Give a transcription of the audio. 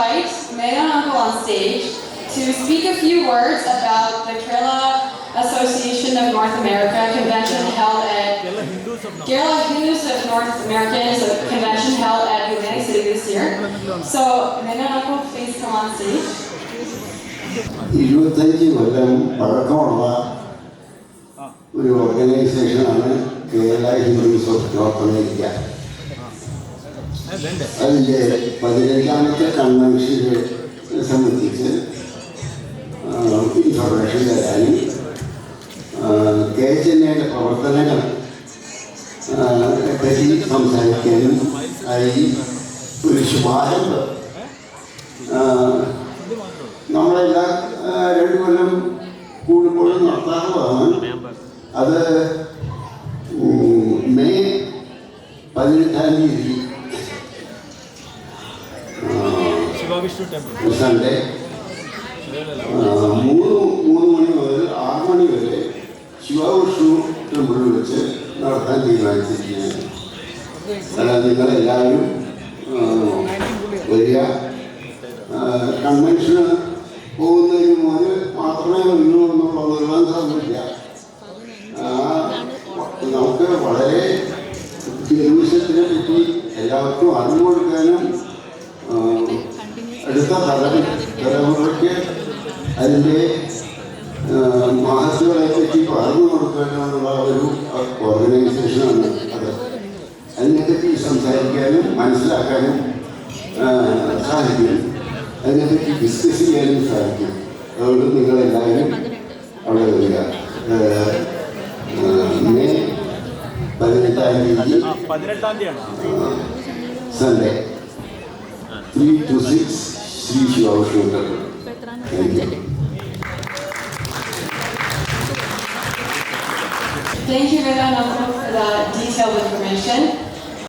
invite Megan Uncle on stage to speak a few words about the Kerala Association of North America convention held at Kerala Hindus of North America is a convention held at Atlantic City this year. So Megan Uncle, please come on stage. 25 കൊല്ലം പഴക്കമുള്ള ഒരു ഓർഗനൈസേഷനാണ് Kerala Hindus of North America. അതിൻ്റെ 15ാമത്തെ കൺവെൻഷനെ സംബന്ധിച്ച് information തരാനും KHNAയുടെ പ്രവർത്തനങ്ങൾ പറ്റി സംസാരിക്കാനും ആയി ഒരു ശുഭാരംഭം നമ്മളെല്ലാ 2 കൊല്ലം കൂടുമ്പോഴും നടത്താറുള്ളതാണ്. അത് മെയ് 18-ാം തീയതി സൺഡേ 3 മണി മുതൽ 6 മണി വരെ ശിവവിഷ്ണു ടെമ്പിളിൽ വെച്ച് നടത്താൻ തീരുമാനിച്ചിരിക്കുകയാണ്. അല്ലാതെ നിങ്ങളെല്ലാവരും വരിക. കൺവെൻഷന് പോകുന്നതിന് മുതൽ മാത്രമേ വരൂ എന്നുള്ള നിർബന്ധമൊന്നുമില്ല. നമുക്ക് വളരെ ടെലിവിഷത്തിനെ പറ്റി എല്ലാവർക്കും അറിവ് കൊടുക്കാനും അടുത്ത തലമുറയ്ക്ക് അതിൻ്റെ മഹത്വങ്ങളെ പറ്റി പറഞ്ഞു കൊടുക്കാനുള്ള ഒരു ഓർഗനൈസേഷനാണ് അത്. അതിനെപ്പറ്റി സംസാരിക്കാനും മനസ്സിലാക്കാനും സാധിക്കും, അതിനെപ്പറ്റി ഡിസ്കസ് ചെയ്യാനും സാധിക്കും. അതുകൊണ്ട് നിങ്ങളെല്ലാവരും അവിടെ വരിക. മെയ് 18-ാം തീയതി Sunday 3 to 6 Shri Shiva Vishnu temple. Thank you, Megan Uncle, for the detailed information.